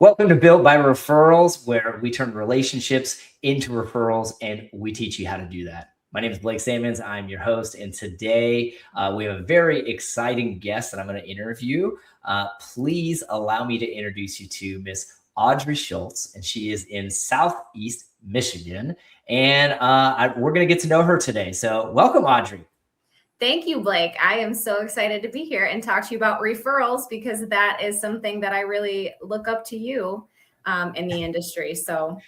Welcome to Built by Referrals, where we turn relationships into referrals and we teach you how to do that. My name is Blake Sammons. I'm your host. And today we have a very exciting guest that I'm going to interview. Please allow me to introduce you to Miss Audrey Schultz, and she is in Southeast Michigan. And we're going to get to know her today. So welcome, Audrey. Thank you, Blake. I am so excited to be here and talk to you about referrals because that is something that I really look up to you in the industry. So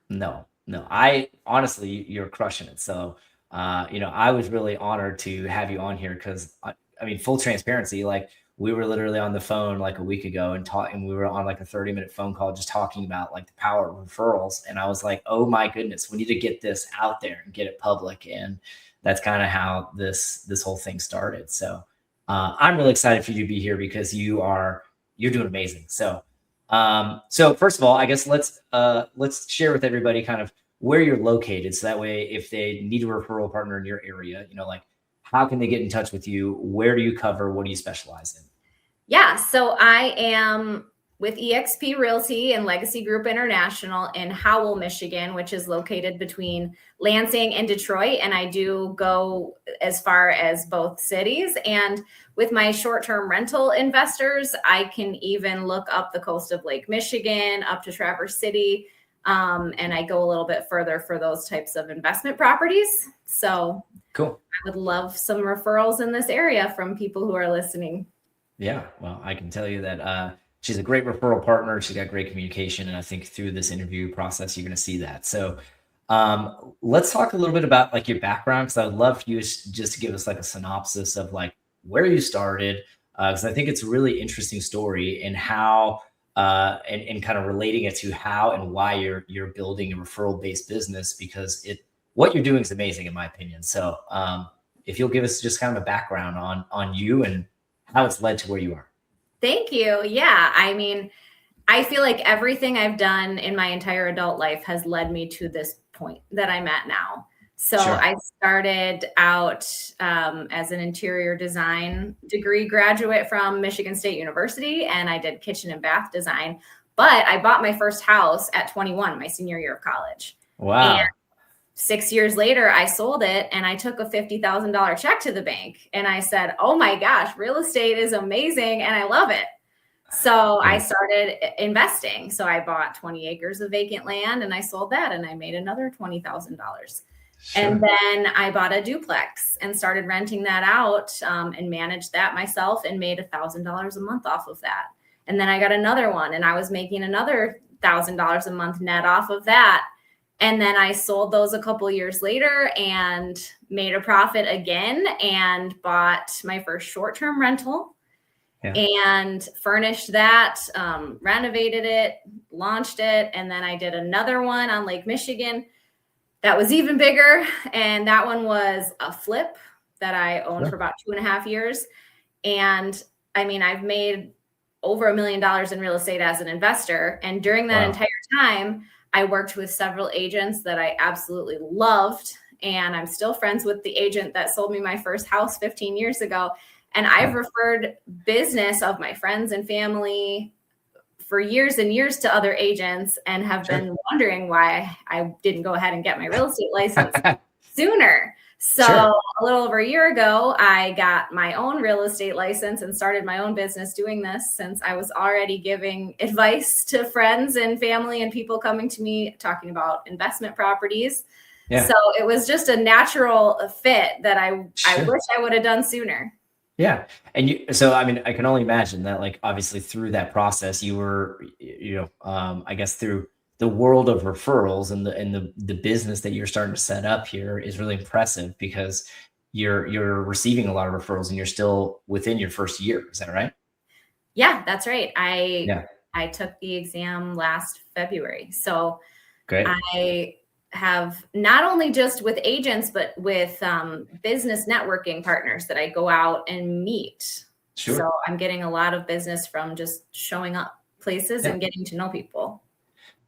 No, I honestly, you're crushing it. So, I was really honored to have you on here because I mean, full transparency, like we were literally on the phone like a week ago and we were on like a 30-minute phone call just talking about like the power of referrals. And I was like, oh my goodness, we need to get this out there and get it public. And that's kind of how this whole thing started. So I'm really excited for you to be here because you're doing amazing. So first of all, I guess let's share with everybody kind of where you're located. So that way, if they need a referral partner in your area, like how can they get in touch with you? Where do you cover? What do you specialize in? Yeah, so I am with eXp Realty and Legacy Group International in Howell, Michigan, which is located between Lansing and Detroit. And I do go as far as both cities. And with my short-term rental investors, I can even look up the coast of Lake Michigan, up to Traverse City. And I go a little bit further for those types of investment properties. So cool. I would love some referrals in this area from people who are listening. Yeah, well, I can tell you that she's a great referral partner. She's got great communication. And I think through this interview process, you're going to see that. So let's talk a little bit about like your background, because I would love for you just to give us like a synopsis of like where you started, because I think it's a really interesting story and how and kind of relating it to how and why you're building a referral-based business, because what you're doing is amazing in my opinion. So if you'll give us just kind of a background on you and how it's led to where you are. Thank you. Yeah. I mean, I feel like everything I've done in my entire adult life has led me to this point that I'm at now. So sure. I started out as an interior design degree graduate from Michigan State University, and I did kitchen and bath design, but I bought my first house at 21, my senior year of college. Wow. And 6 years later, I sold it and I took a $50,000 check to the bank and I said, oh my gosh, real estate is amazing and I love it. So I started investing. So I bought 20 acres of vacant land and I sold that and I made another $20,000. Sure. And then I bought a duplex and started renting that out and managed that myself and made $1,000 a month off of that. And then I got another one and I was making another $1,000 a month net off of that. And then I sold those a couple years later and made a profit again and bought my first short-term rental and furnished that, renovated it, launched it. And then I did another one on Lake Michigan that was even bigger. And that one was a flip that I owned for about 2.5 years. And I mean, I've made over $1 million in real estate as an investor. And during that entire time, I worked with several agents that I absolutely loved. And I'm still friends with the agent that sold me my first house 15 years ago. And I've referred business of my friends and family for years and years to other agents and have been wondering why I didn't go ahead and get my real estate license sooner. So a little over a year ago, I got my own real estate license and started my own business doing this, since I was already giving advice to friends and family and people coming to me talking about investment properties. Yeah. So it was just a natural fit that I wish I would have done sooner. Yeah. And so, I mean, I can only imagine that, like, obviously through that process, you were, I guess through the world of referrals and the business that you're starting to set up here is really impressive, because you're receiving a lot of referrals and you're still within your first year. Is that right? Yeah, that's right. I took the exam last February. So great. I have not only just with agents, but with business networking partners that I go out and meet. Sure. So I'm getting a lot of business from just showing up places and getting to know people.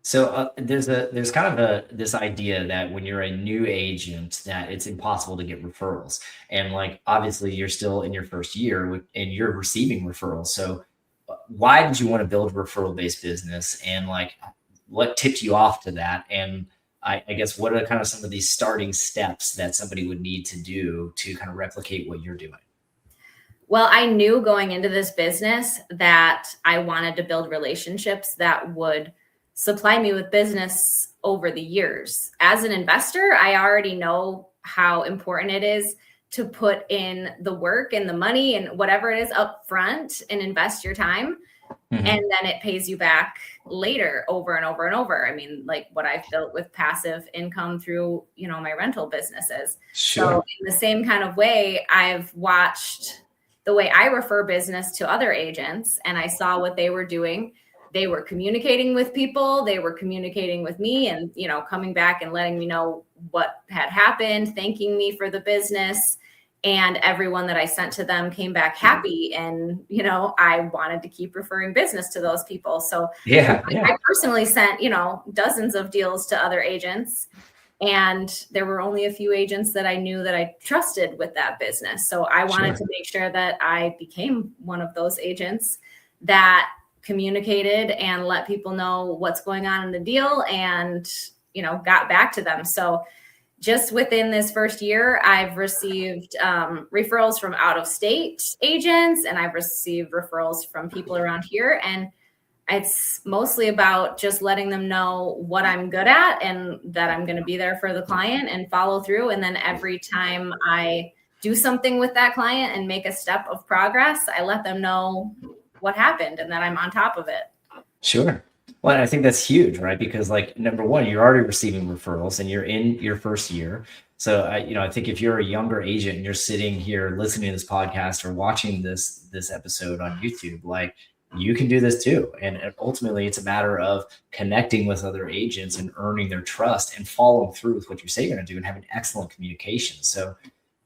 So there's kind of this idea that when you're a new agent, that it's impossible to get referrals. And like, obviously you're still in your first year and you're receiving referrals. So why did you want to build a referral-based business, and like what tipped you off to that? And I guess what are kind of some of these starting steps that somebody would need to do to kind of replicate what you're doing? Well, I knew going into this business that I wanted to build relationships that would supply me with business over the years. As an investor, I already know how important it is to put in the work and the money and whatever it is up front and invest your time. And then it pays you back later over and over and over. I mean, like what I've built with passive income through, my rental businesses. Sure. So in the same kind of way, I've watched the way I refer business to other agents, and I saw what they were doing. They were communicating with people, they were communicating with me, and, coming back and letting me know what had happened, thanking me for the business. And everyone that I sent to them came back happy. And, I wanted to keep referring business to those people. So I personally sent, dozens of deals to other agents. And there were only a few agents that I knew that I trusted with that business. So I wanted to make sure that I became one of those agents that communicated and let people know what's going on in the deal and, got back to them. So just within this first year, I've received referrals from out of state agents, and I've received referrals from people around here. And it's mostly about just letting them know what I'm good at and that I'm going to be there for the client and follow through. And then every time I do something with that client and make a step of progress, I let them know what happened and that I'm on top of it. Sure. Well, I think that's huge, right? Because like, number one, you're already receiving referrals and you're in your first year. So I think if you're a younger agent and you're sitting here listening to this podcast or watching this episode on YouTube, like you can do this too. And ultimately it's a matter of connecting with other agents and earning their trust and following through with what you say you're going to do and having excellent communication. So,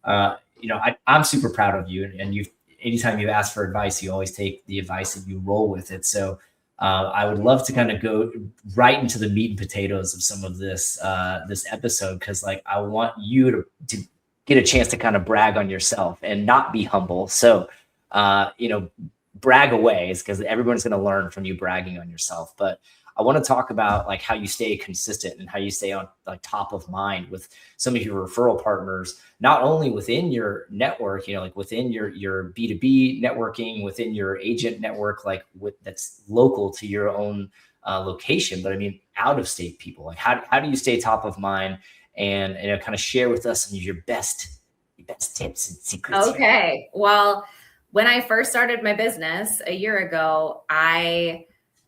I'm super proud of you, and anytime you ask for advice, you always take the advice and you roll with it. So I would love to kind of go right into the meat and potatoes of some of this episode, because like I want you to get a chance to kind of brag on yourself and not be humble. So brag away, is because everyone's going to learn from you bragging on yourself. But I want to talk about like how you stay consistent and how you stay on like top of mind with some of your referral partners, not only within your network, like within your B2B networking, within your agent network, like that's local to your own location, but I mean, out of state people. Like how do you stay top of mind, and kind of share with us some of your best tips and secrets? Okay. Well, when I first started my business a year ago, I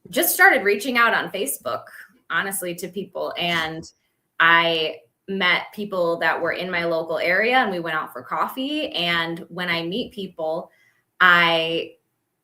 just started reaching out on Facebook, honestly, to people. And I met people that were in my local area, and we went out for coffee. And when I meet people, I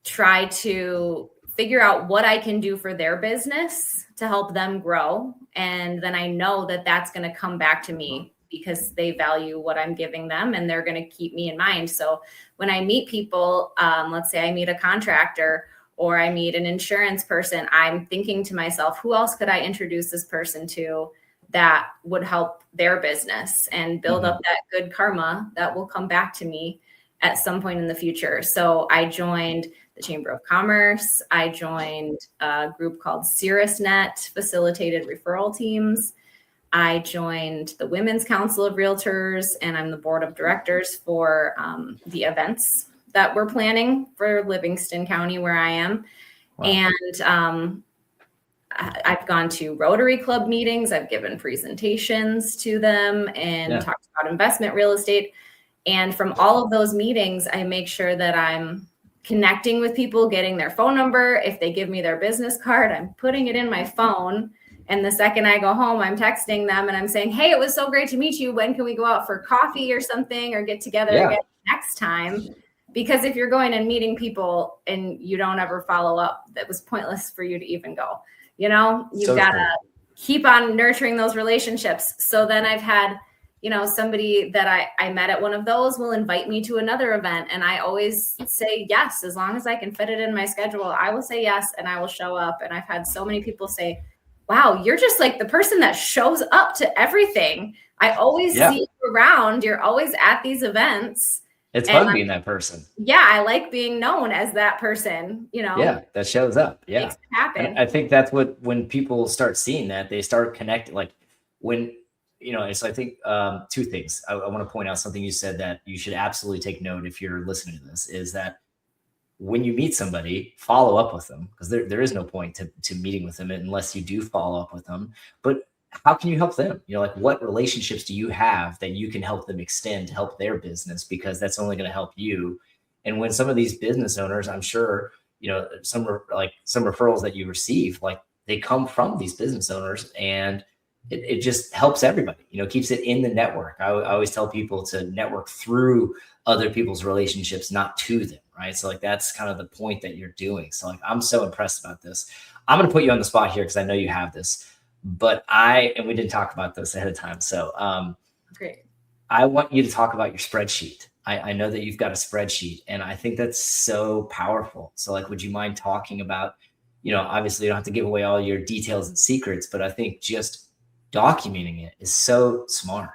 try to figure out what I can do for their business to help them grow. And then I know that that's going to come back to me because they value what I'm giving them and they're going to keep me in mind. So when I meet people, let's say I meet a contractor or I meet an insurance person, I'm thinking to myself, who else could I introduce this person to that would help their business and build up that good karma that will come back to me at some point in the future. So I joined the Chamber of Commerce. I joined a group called CirrusNet, facilitated referral teams. I joined the Women's Council of Realtors, and I'm the board of directors for the events that we're planning for Livingston County, where I am. Wow. And I've gone to Rotary Club meetings. I've given presentations to them and talked about investment real estate. And from all of those meetings, I make sure that I'm connecting with people, getting their phone number. If they give me their business card, I'm putting it in my phone. And the second I go home, I'm texting them and I'm saying, hey, it was so great to meet you. When can we go out for coffee or something or get together again next time? Because if you're going and meeting people and you don't ever follow up, that was pointless for you to even go. You've got to keep on nurturing those relationships. So then I've had, somebody that I met at one of those will invite me to another event. And I always say yes, as long as I can fit it in my schedule, I will say yes and I will show up. And I've had so many people say, wow, you're just like the person that shows up to everything. I always see you around. You're always at these events. It's And fun being that person. yeah, I like being known as that person, Yeah, that shows up. makes Yeah. it And happen. I think that's what, when people start seeing that, they start connecting. Like when, it's, I think, two things. I want to point out something you said that you should absolutely take note if you're listening to this, is that when you meet somebody, follow up with them, because there is no point to meeting with them unless you do follow up with them. But how can you help them? Like, what relationships do you have that you can help them extend to help their business? Because that's only going to help you. And when some of these business owners, I'm sure, some referrals that you receive, like, they come from these business owners, and it just helps everybody, keeps it in the network. I always tell people to network through other people's relationships, not to them. Right. So, like, that's kind of the point that you're doing. So, like, I'm so impressed about this. I'm going to put you on the spot here because I know you have this, but and we didn't talk about this ahead of time. So, Great. I want you to talk about your spreadsheet. I know that you've got a spreadsheet, and I think that's so powerful. So, like, would you mind talking about, obviously you don't have to give away all your details and secrets, but I think just documenting it is so smart.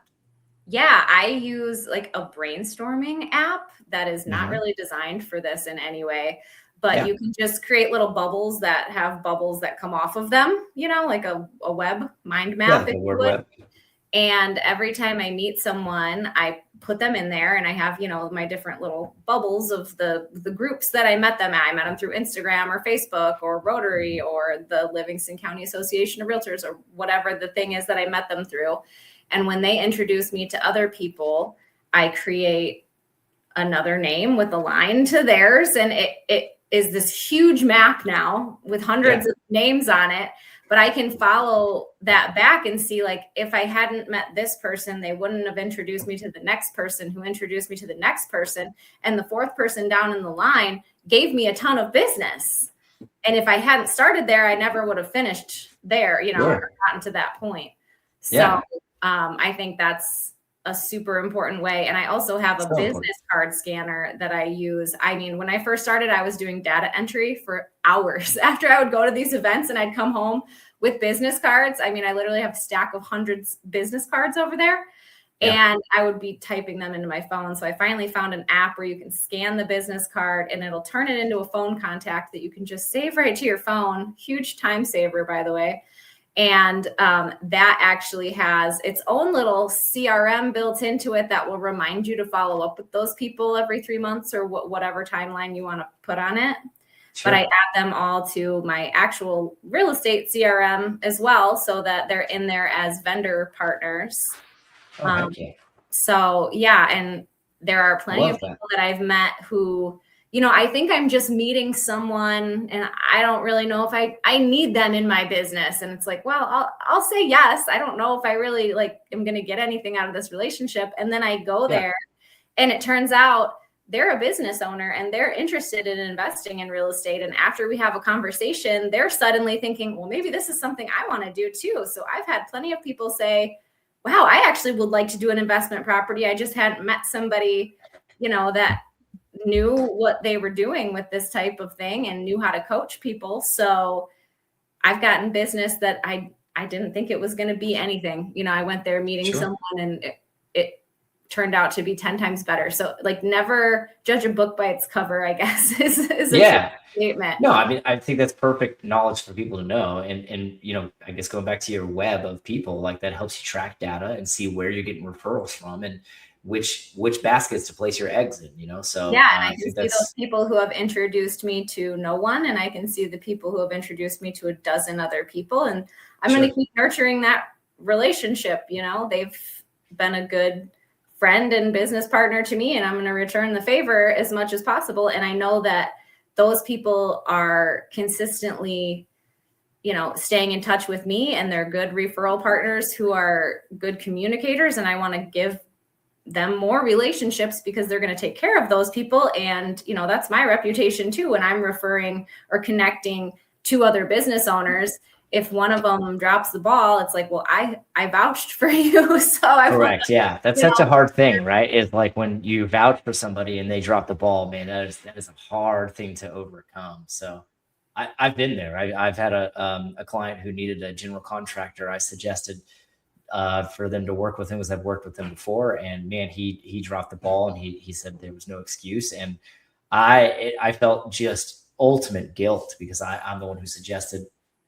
Yeah, I use like a brainstorming app that is not Mm-hmm. really designed for this in any way, but Yeah. you can just create little bubbles that have bubbles that come off of them, like a web mind Yeah. map, Like if a you word would. web. And every time I meet someone, I put them in there, and I have, my different little bubbles of the groups that I met them at. I met them through Instagram or Facebook or Rotary or the Livingston County Association of Realtors or whatever the thing is that I met them through. And when they introduce me to other people, I create another name with a line to theirs. And it is this huge map now with hundreds Yeah. of names on it. But I can follow that back and see, like, if I hadn't met this person, they wouldn't have introduced me to the next person who introduced me to the next person. And the fourth person down in the line gave me a ton of business. And if I hadn't started there, I never would have finished there, Sure. or gotten to that point. So Yeah. I think that's a super important way. And I also have a So business important. card scanner that I use. I mean, when I first started, I was doing data entry for hours after I would go to these events, and I'd come home with business cards. I mean, I literally have a stack of hundreds business cards over there. Yeah. And I would be typing them into my phone. So I finally found an app where you can scan the business card and it'll turn it into a phone contact that you can just save right to your phone. Huge time saver, by the way. And that actually has its own little CRM built into it that will remind you to follow up with those people every 3 months or whatever timeline you want to put on it. Sure. But I add them all to my actual real estate CRM as well, so that they're in there as vendor partners. Oh, heck yeah. So yeah, and there are plenty of Love that. people that I've met who, I think I'm just meeting someone and I don't really know if I need them in my business. And it's like, well, I'll say yes. I don't know if I really am going to get anything out of this relationship. And then I go Yeah. there and it turns out they're a business owner and they're interested in investing in real estate. And after we have a conversation, they're suddenly thinking, well, maybe this is something I want to do too. So I've had plenty of people say, wow, I actually would like to do an investment property. I just hadn't met somebody, that knew what they were doing with this type of thing and knew how to coach people. So I've gotten business that I didn't think it was going to be anything. I went there meeting Sure. someone and it turned out to be 10 times better. So never judge a book by its cover, I guess, is a Yeah. statement. No, I mean, I think that's perfect knowledge for people to know. And, I guess going back to your web of people, like, that helps you track data and see where you're getting referrals from and which baskets to place your eggs in, so yeah, and I I can think see those that's people who have introduced me to no one, and I can see the people who have introduced me to a dozen other people, and I'm Sure. going to keep nurturing that relationship. They've been a good friend and business partner to me, and I'm going to return the favor as much as possible. And I know that those people are consistently, staying in touch with me, and they're good referral partners who are good communicators, and I want to give them more relationships because they're going to take care of those people. And, that's my reputation too. When I'm referring or connecting to other business owners, if one of them drops the ball, it's like, well, I vouched for you. So I correct. Yeah. That's you such a know, hard thing, right? Is like when you vouch for somebody and they drop the ball, man, that is a hard thing to overcome. So I've been there. I've had a client who needed a general contractor. I suggested for them to work with him, because I've worked with him before, and man, he dropped the ball, and he said there was no excuse. And I felt just ultimate guilt because I'm the one who suggested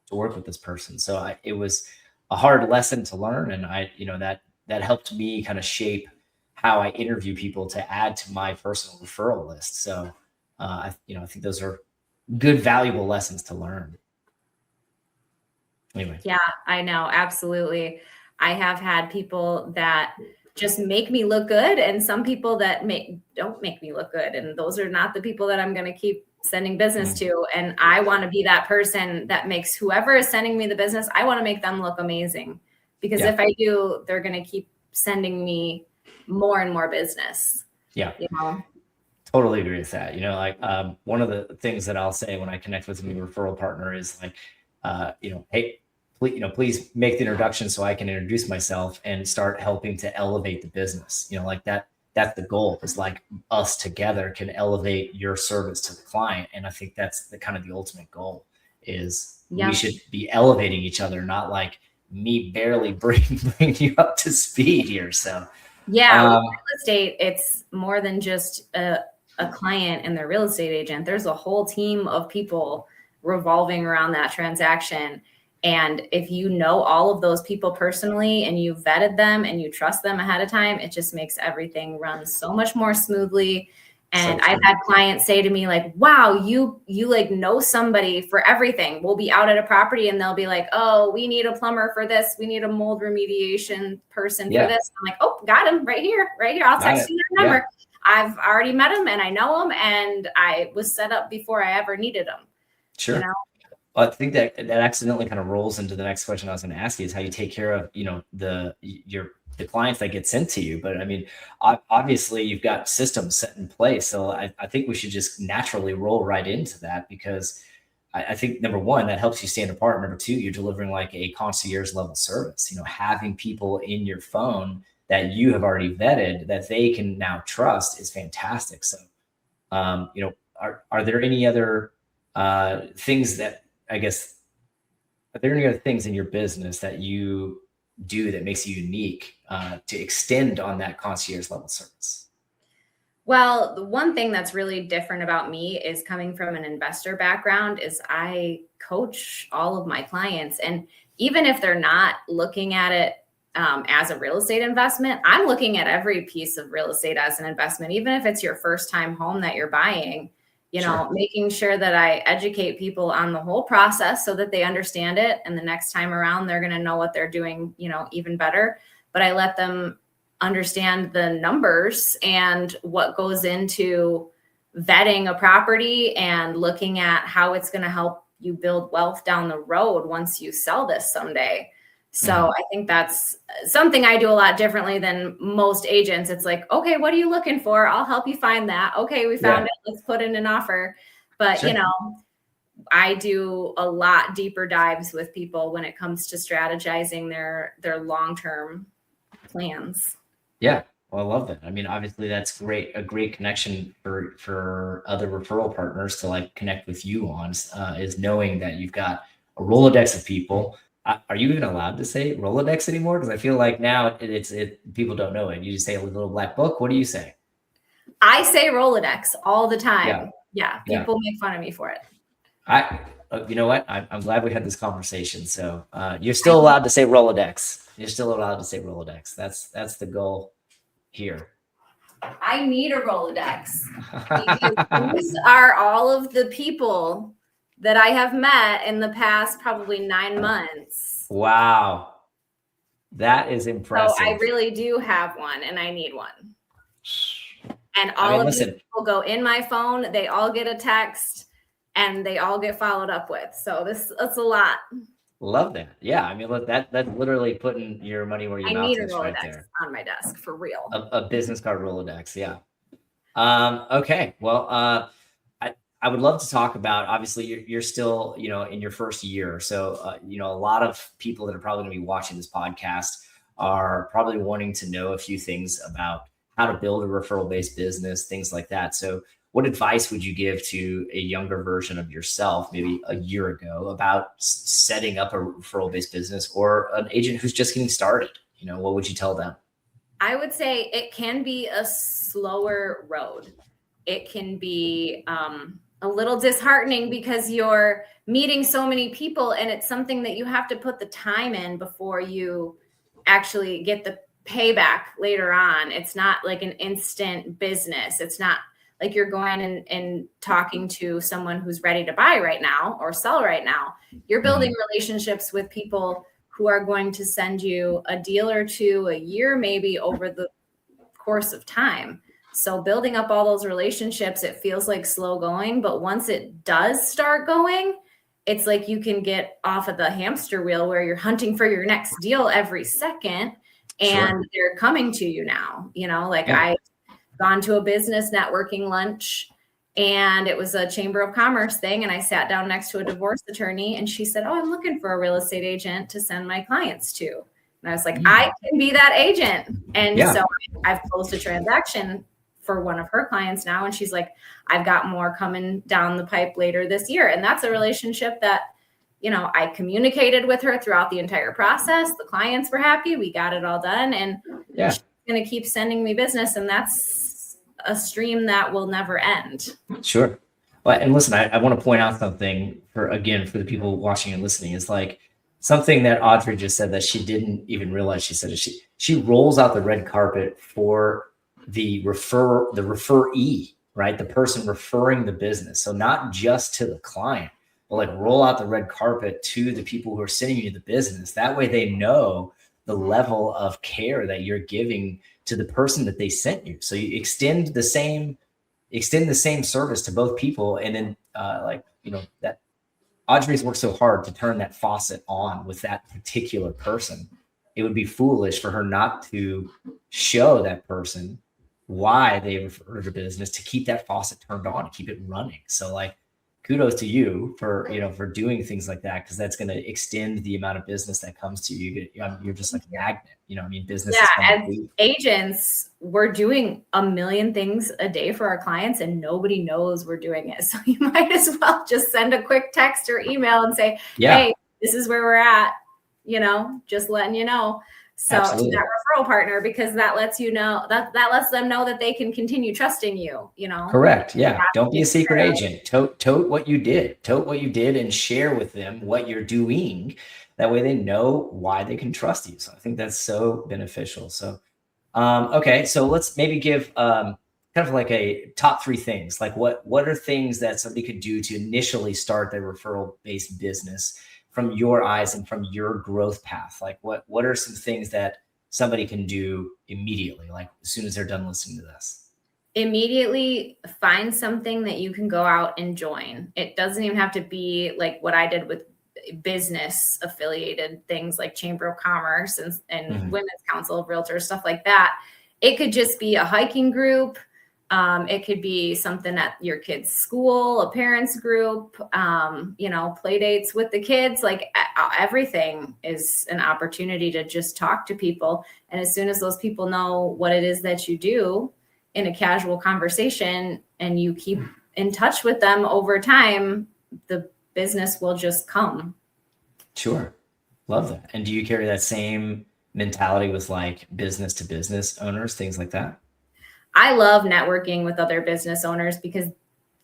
to work with this person. So it was a hard lesson to learn. And that helped me kind of shape how I interview people to add to my personal referral list. So, I think those are good, valuable lessons to learn. Anyway. Yeah, I know. Absolutely. I have had people that just make me look good, and some people that don't make me look good. And those are not the people that I'm going to keep sending business to. And I want to be that person that makes whoever is sending me the business, I want to make them look amazing, because if I do, they're going to keep sending me more and more business. Yeah. Totally agree with that. One of the things that I'll say when I connect with a new referral partner is like, hey, please make the introduction so I can introduce myself and start helping to elevate the business. That's the goal, is like us together can elevate your service to the client. And I think that's the kind of the ultimate goal is we should be elevating each other, not like me barely bring you up to speed here. So with real estate, it's more than just a client and their real estate agent. There's a whole team of people revolving around that transaction. And if you know all of those people personally and you vetted them and you trust them ahead of time, it just makes everything run so much more smoothly. And I've had clients say to me like, wow, you like know somebody for everything. We'll be out at a property and they'll be like, oh, we need a plumber for this. We need a mold remediation person for this. I'm like, oh, got him right here. I'll text you their number. I've already met him and I know him, and I was set up before I ever needed him. Sure. Well, I think that accidentally kind of rolls into the next question I was going to ask you, is how you take care of, the clients that get sent to you. But I mean, obviously you've got systems set in place. So I think we should just naturally roll right into that, because I think number one, that helps you stand apart. Number two, you're delivering like a concierge level service, having people in your phone that you have already vetted that they can now trust is fantastic. So, are there any other things that, I guess, are there any other things in your business that you do that makes you unique to extend on that concierge level service? Well, the one thing that's really different about me is coming from an investor background is I coach all of my clients. And even if they're not looking at it as a real estate investment, I'm looking at every piece of real estate as an investment, even if it's your first time home that you're buying. Making sure that I educate people on the whole process so that they understand it. And the next time around, they're going to know what they're doing, even better. But I let them understand the numbers and what goes into vetting a property and looking at how it's going to help you build wealth down the road once you sell this someday. So I think that's something I do a lot differently than most agents. It's like, okay, what are you looking for? I'll help you find that. Okay, we found it. Let's put in an offer. But, I do a lot deeper dives with people when it comes to strategizing their long-term plans. Yeah. Well, I love that. I mean, obviously that's great. A great connection for other referral partners to like connect with you on is knowing that you've got a Rolodex of people. Are you even allowed to say Rolodex anymore? Because I feel like now people don't know it. You just say a little black book. What do you say? I say Rolodex all the time. Yeah. People make fun of me for it. You know what? I'm glad we had this conversation. So you're still allowed to say Rolodex. You're still allowed to say Rolodex. That's the goal here. I need a Rolodex. These are all of the people that I have met in the past probably 9 months. Wow. That is impressive. So I really do have one, and I need one. And all of these people go in my phone. They all get a text, and they all get followed up with. So that's a lot. Love that. Yeah. I mean, look, that's literally putting your money where your mouth is right there. I need a Rolodex on my desk for real. A business card Rolodex. Yeah. Okay. Well, I would love to talk about, obviously you're still, in your first year. So, a lot of people that are probably going to be watching this podcast are probably wanting to know a few things about how to build a referral-based business, things like that. So what advice would you give to a younger version of yourself, maybe a year ago, about setting up a referral-based business, or an agent who's just getting started? what would you tell them? I would say it can be a slower road. It can be a little disheartening because you're meeting so many people, and it's something that you have to put the time in before you actually get the payback later on. It's not like an instant business. It's not like you're going and talking to someone who's ready to buy right now or sell right now. You're building relationships with people who are going to send you a deal or two a year, maybe over the course of time. So building up all those relationships, it feels like slow going, but once it does start going, it's like you can get off of the hamster wheel where you're hunting for your next deal every second, and they're coming to you now. I've gone to a business networking lunch, and it was a Chamber of Commerce thing. And I sat down next to a divorce attorney, and she said, "Oh, I'm looking for a real estate agent to send my clients to." And I was like, I can be that agent. And so I've closed a transaction for one of her clients now. And she's like, I've got more coming down the pipe later this year. And that's a relationship that, I communicated with her throughout the entire process. The clients were happy. We got it all done. And she's going to keep sending me business. And that's a stream that will never end. Sure. Well, and listen, I want to point out something for the people watching and listening, is like something that Audrey just said that she didn't even realize she said. She rolls out the red carpet for the referee, right? The person referring the business. So not just to the client, but like roll out the red carpet to the people who are sending you the business. That way they know the level of care that you're giving to the person that they sent you. So you extend the same service to both people. And then that Audrey's worked so hard to turn that faucet on with that particular person. It would be foolish for her not to show that person why they refer to business, to keep that faucet turned on, to keep it running. So like, kudos to you for doing things like that, because that's going to extend the amount of business that comes to you. You're just like a magnet, business. Yeah, as agents, we're doing a million things a day for our clients, and nobody knows we're doing it. So you might as well just send a quick text or email and say, hey, this is where we're at, just letting you know. So Absolutely. To that referral partner, because that lets you know that lets them know that they can continue trusting you, Correct. Yeah. Don't be a secret agent. Tote what you did. Tote what you did and share with them what you're doing. That way they know why they can trust you. So I think that's so beneficial. So, okay. So let's maybe give kind of like a top 3 things. Like what are things that somebody could do to initially start their referral-based business from your eyes and from your growth path? Like what are some things that somebody can do immediately, like as soon as they're done listening to this? Immediately find something that you can go out and join. It doesn't even have to be like what I did with business affiliated things like Chamber of Commerce and Women's Council of Realtors, stuff like that. It could just be a hiking group. It could be something at your kid's school, a parents group, play dates with the kids. Like everything is an opportunity to just talk to people. And as soon as those people know what it is that you do in a casual conversation, and you keep in touch with them over time, the business will just come. Sure. Love that. And do you carry that same mentality with like business to business owners, things like that? I love networking with other business owners because,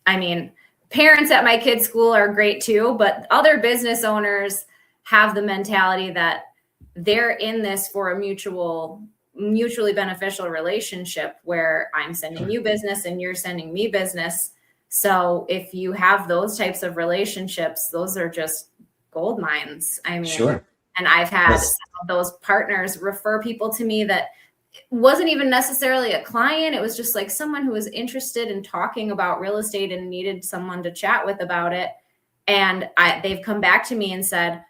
parents at my kids' school are great too, but other business owners have the mentality that they're in this for a mutually beneficial relationship where I'm sending you business and you're sending me business. So if you have those types of relationships, those are just gold mines. Sure. And I've had some of those partners refer people to me that wasn't even necessarily a client. It was just like someone who was interested in talking about real estate and needed someone to chat with about it. And they've come back to me and said,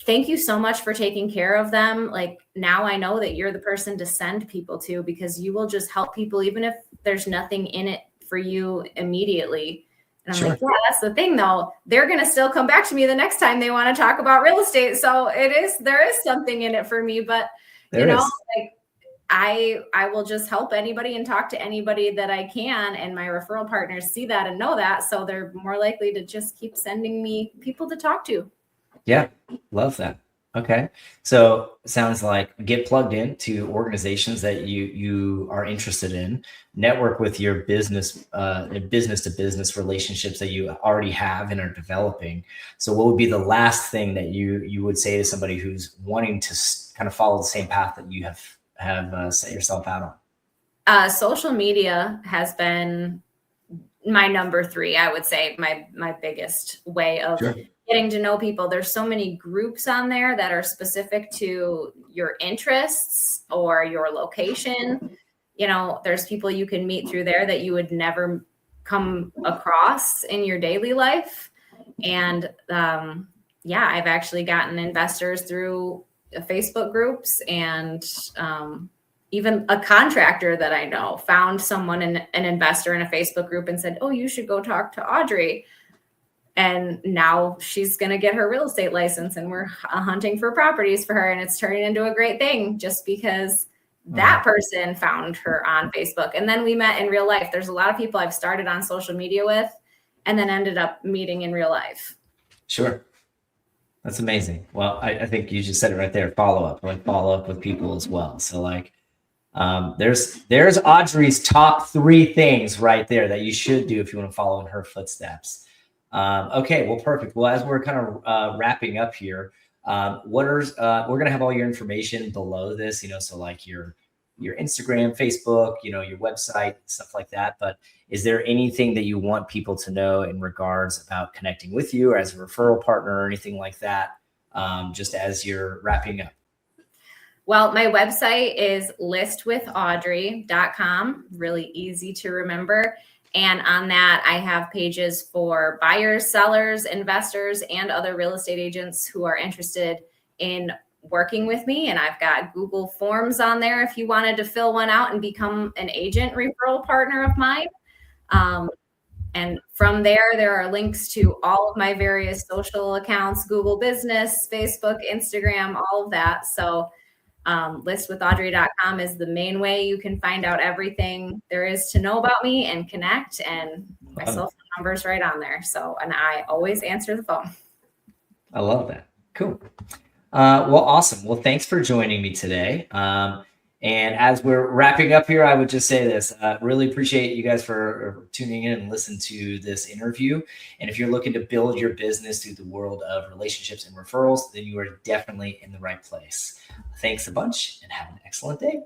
thank you so much for taking care of them. Like, now I know that you're the person to send people to, because you will just help people, even if there's nothing in it for you immediately. And I'm like, yeah, that's the thing though. They're going to still come back to me the next time they want to talk about real estate. So there is something in it for me, but I will just help anybody and talk to anybody that I can. And my referral partners see that and know that. So they're more likely to just keep sending me people to talk to. Yeah. Love that. Okay. So it sounds like get plugged into organizations that you are interested in, network with your business to business relationships that you already have and are developing. So what would be the last thing that you would say to somebody who's wanting to kind of follow the same path that you have set yourself out on? Social media has been my number 3, I would say, my biggest way of getting to know people. There's so many groups on there that are specific to your interests or your location. You know, there's people you can meet through there that you would never come across in your daily life. And yeah, I've actually gotten investors through Facebook groups, and even a contractor that I know found someone, an investor in a Facebook group, and said, "Oh, you should go talk to Audrey." And now she's going to get her real estate license, and we're hunting for properties for her. And it's turning into a great thing just because that person found her on Facebook. And then we met in real life. There's a lot of people I've started on social media with and then ended up meeting in real life. Sure. That's amazing. Well, I think you just said it right there. Follow up with people as well. So like, there's Audrey's top 3 things right there that you should do if you want to follow in her footsteps. Okay, well, perfect. Well, as we're kind of wrapping up here, we're going to have all your information below this, so like your Instagram, Facebook, your website, stuff like that. But is there anything that you want people to know in regards about connecting with you or as a referral partner or anything like that, just as you're wrapping up? Well, my website is listwithaudrey.com, really easy to remember. And on that, I have pages for buyers, sellers, investors, and other real estate agents who are interested in working with me. And I've got Google Forms on there if you wanted to fill one out and become an agent referral partner of mine. And from there are links to all of my various social accounts, Google Business, Facebook, Instagram, all of that. So listwithaudrey.com is the main way you can find out everything there is to know about me and connect. And my cell phone number is right on there. So, and I always answer the phone. I love that. Cool. Well, awesome. Well, thanks for joining me today. And as we're wrapping up here, I would just say this, really appreciate you guys for tuning in and listening to this interview. And if you're looking to build your business through the world of relationships and referrals, then you are definitely in the right place. Thanks a bunch and have an excellent day.